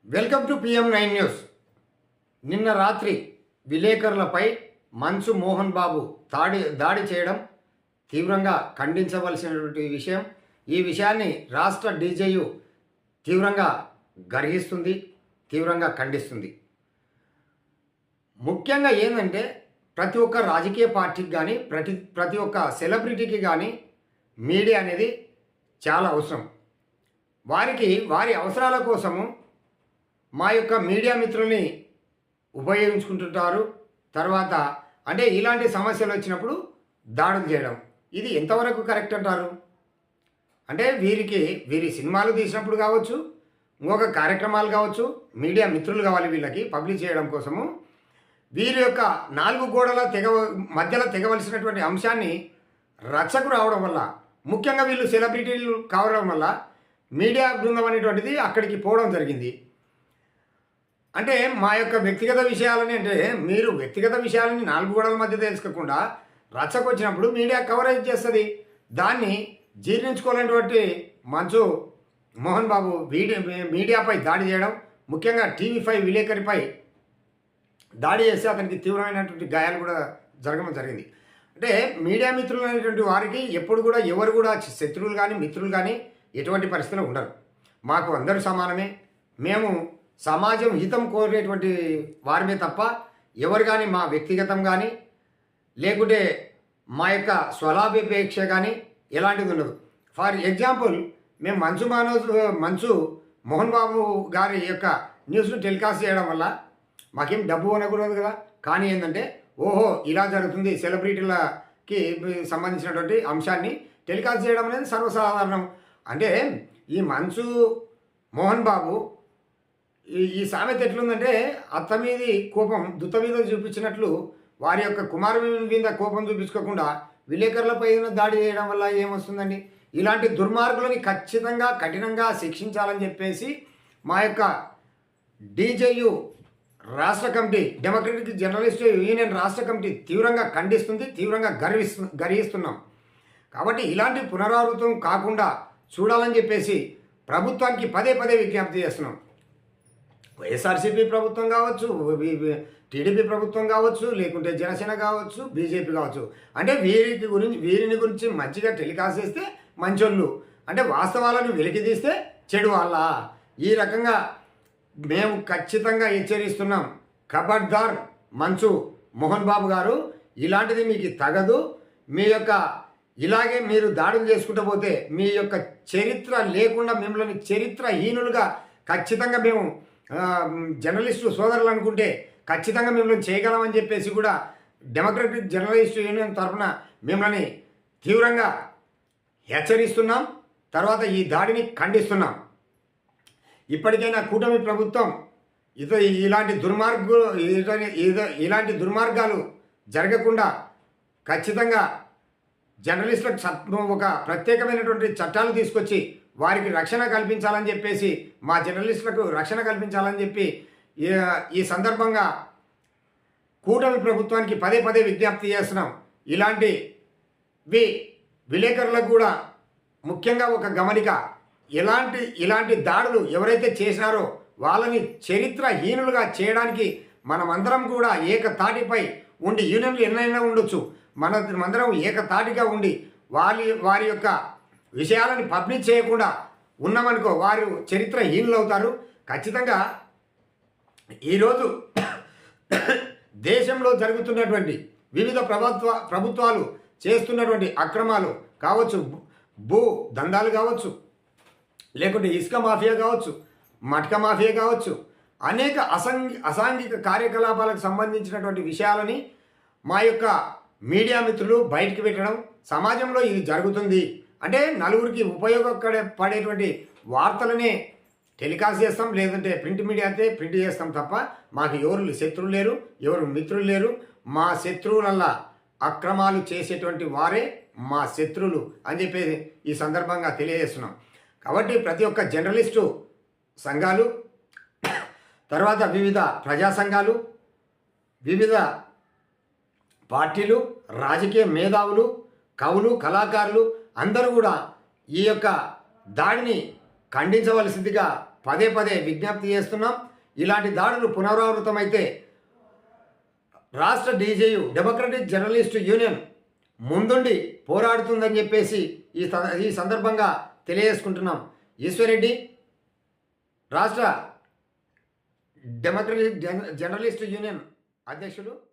Welcome to PM9 news. నిన్న రాత్రి విలేకరులపై మంచు మోహన్ బాబు దాడి చేయడం తీవ్రంగా ఖండించవలసినటువంటి విషయం. ఈ విషయాన్ని రాష్ట్ర డీజేయు తీవ్రంగా గర్హిస్తుంది, తీవ్రంగా ఖండిస్తుంది. ముఖ్యంగా ఏంటంటే ప్రతి ఒక్క రాజకీయ పార్టీకి కానీ ప్రతి ఒక్క సెలబ్రిటీకి కానీ మీడియా అనేది చాలా అవసరం. వారి అవసరాల కోసము మా యొక్క మీడియా మిత్రుల్ని ఉపయోగించుకుంటుంటారు. తర్వాత అంటే ఇలాంటి సమస్యలు వచ్చినప్పుడు దాడులు చేయడం ఇది ఎంతవరకు కరెక్ట్ అంటారు? అంటే వీరి సినిమాలు తీసినప్పుడు కావచ్చు, ఇంకొక కార్యక్రమాలు కావచ్చు, మీడియా మిత్రులు కావాలి వీళ్ళకి పబ్లిష్ చేయడం కోసము. వీరి యొక్క నాలుగు గోడల మధ్యలో తెగవలసినటువంటి అంశాన్ని రచ్చకు రావడం వల్ల, ముఖ్యంగా వీళ్ళు సెలబ్రిటీలు కావడం వల్ల మీడియా బృందం అనేటువంటిది అక్కడికి పోవడం జరిగింది. అంటే మా యొక్క వ్యక్తిగత విషయాలని, అంటే మీరు వ్యక్తిగత విషయాలని నాలుగు గోడల మధ్య తెలుసుకోకుండా రచ్చకు వచ్చినప్పుడు మీడియా కవరేజ్ చేస్తుంది. దాన్ని జీర్ణించుకోలేనటువంటి మంచు మోహన్ బాబు మీడియాపై దాడి చేయడం, ముఖ్యంగా TV5 విలేకరిపై దాడి చేస్తే అతనికి తీవ్రమైనటువంటి గాయాలు కూడా జరగడం జరిగింది. అంటే మీడియా మిత్రులు అనేటువంటి వారికి ఎప్పుడు కూడా ఎవరు కూడా శత్రువులు కానీ మిత్రులు కానీ ఎటువంటి పరిస్థితులు ఉండరు. మాకు అందరూ సమానమే. మేము సమాజం హితం కోరేటువంటి వారిమే తప్ప ఎవరు కానీ మా వ్యక్తిగతం కానీ లేకుంటే మా యొక్క స్వలాభాపేక్ష కానీ ఎలాంటిది ఉండదు. ఫర్ ఎగ్జాంపుల్, మేము మంచు మోహన్ బాబు గారి యొక్క న్యూస్ను టెలికాస్ట్ చేయడం వల్ల మాకేం డబ్బు అనకూడదు కదా. కానీ ఏంటంటే ఓహో ఇలా జరుగుతుంది, సెలబ్రిటీలకి సంబంధించినటువంటి అంశాన్ని టెలికాస్ట్ చేయడం అనేది సర్వసాధారణం. అంటే ఈ మంచు మోహన్ బాబు ఈ సామెత ఎట్లుందంటే అత్త మీది కోపం దుత్త మీద చూపించినట్లు వారి యొక్క కుమారు మీద కోపం చూపించుకోకుండా విలేకరులపై దాడి చేయడం వల్ల ఏమొస్తుందండి? ఇలాంటి దుర్మార్గులని ఖచ్చితంగా కఠినంగా శిక్షించాలని చెప్పేసి మా యొక్క డీజేయు రాష్ట్ర కమిటీ, డెమోక్రటిక్ జర్నలిస్ట్ యూనియన్ రాష్ట్ర కమిటీ తీవ్రంగా ఖండిస్తుంది, తీవ్రంగా గర్హిస్తున్నాం. కాబట్టి ఇలాంటి పునరావృతం కాకుండా చూడాలని చెప్పేసి ప్రభుత్వానికి పదే విజ్ఞప్తి చేస్తున్నాం. వైఎస్ఆర్సీపీ ప్రభుత్వం కావచ్చు, టీడీపీ ప్రభుత్వం కావచ్చు, లేకుంటే జనసేన కావచ్చు, బీజేపీ కావచ్చు, అంటే వీరిని గురించి మంచిగా టెలికాస్ట్ చేస్తే మంచోళ్ళు, అంటే వాస్తవాలను వెలికి తీస్తే చెడు వాళ్ళ. ఈ రకంగా మేము ఖచ్చితంగా హెచ్చరిస్తున్నాం. ఖబర్దార్ మంచు మోహన్ బాబు గారు, ఇలాంటిది మీకు తగదు. మీ యొక్క ఇలాగే మీరు దాడులు చేసుకుంటూ పోతే మీ యొక్క చరిత్ర లేకుండా మిమ్మల్ని చరిత్రహీనులుగా ఖచ్చితంగా మేము జర్నలిస్టు సోదరులు అనుకుంటే ఖచ్చితంగా మిమ్మల్ని చేయగలమని చెప్పేసి కూడా డెమోక్రటిక్ జర్నలిస్ట్ యూనియన్ తరఫున మిమ్మల్ని తీవ్రంగా హెచ్చరిస్తున్నాం. తర్వాత ఈ దాడిని ఖండిస్తున్నాం. ఇప్పటికైనా కూటమి ప్రభుత్వం ఇలాంటి దుర్మార్గాలు జరగకుండా ఖచ్చితంగా జర్నలిస్టులకు ఒక ప్రత్యేకమైనటువంటి చట్టాలు తీసుకొచ్చి వారికి రక్షణ కల్పించాలని చెప్పేసి, మా జర్నలిస్టులకు రక్షణ కల్పించాలని చెప్పి ఈ సందర్భంగా కూటమి ప్రభుత్వానికి పదే విజ్ఞప్తి చేస్తున్నాం. విలేకరులకు కూడా ముఖ్యంగా ఒక గమనిక, ఇలాంటి దాడులు ఎవరైతే చేసినారో వాళ్ళని చరిత్రహీనులుగా చేయడానికి మనమందరం కూడా ఏకతాటిపై ఉండి, యూనియన్లు ఎన్నైనా ఉండొచ్చు, మనమందరం ఏకతాటిగా ఉండి వారి యొక్క విషయాలను పబ్లిష్ చేయకుండా ఉన్నామనుకో వారు చరిత్రహీనులు అవుతారు. ఖచ్చితంగా ఈరోజు దేశంలో జరుగుతున్నటువంటి వివిధ ప్రభుత్వాలు చేస్తున్నటువంటి అక్రమాలు కావచ్చు, భూ దందాలు కావచ్చు, లేకుంటే ఇసుక మాఫియా కావచ్చు, మటక మాఫియా కావచ్చు, అనేక అసాంఘిక కార్యకలాపాలకు సంబంధించినటువంటి విషయాలని మా యొక్క మీడియా మిత్రులు బయటికి పెట్టడం, సమాజంలో ఇది జరుగుతుంది అంటే నలుగురికి ఉపయోగపడేటువంటి వార్తలనే టెలికాస్ట్ చేస్తాం, లేదంటే ప్రింట్ మీడియా అయితే ప్రింట్ చేస్తాం తప్ప మాకు ఎవరు శత్రువులు లేరు, ఎవరు మిత్రులు లేరు. మా శత్రువులల్లా అక్రమాలు చేసేటువంటి వారే మా శత్రువులు అని చెప్పేసి ఈ సందర్భంగా తెలియజేస్తున్నాం. కాబట్టి ప్రతి ఒక్క జర్నలిస్టు సంఘాలు, తర్వాత వివిధ ప్రజా సంఘాలు, వివిధ పార్టీలు, రాజకీయ మేధావులు, కవులు, కళాకారులు అందరూ కూడా ఈ యొక్క దాడిని ఖండించవలసిందిగా పదే పదే విజ్ఞప్తి చేస్తున్నాం. ఇలాంటి దాడులు పునరావృతమైతే రాష్ట్ర డీజేయు డెమోక్రటిక్ జర్నలిస్ట్ యూనియన్ ముందుండి పోరాడుతుందని చెప్పేసి ఈ సందర్భంగా తెలియజేసుకుంటున్నాం. ఈశ్వరెడ్డి రాష్ట్ర డెమోక్రటిక్ జర్నలిస్ట్ యూనియన్ అధ్యక్షులు.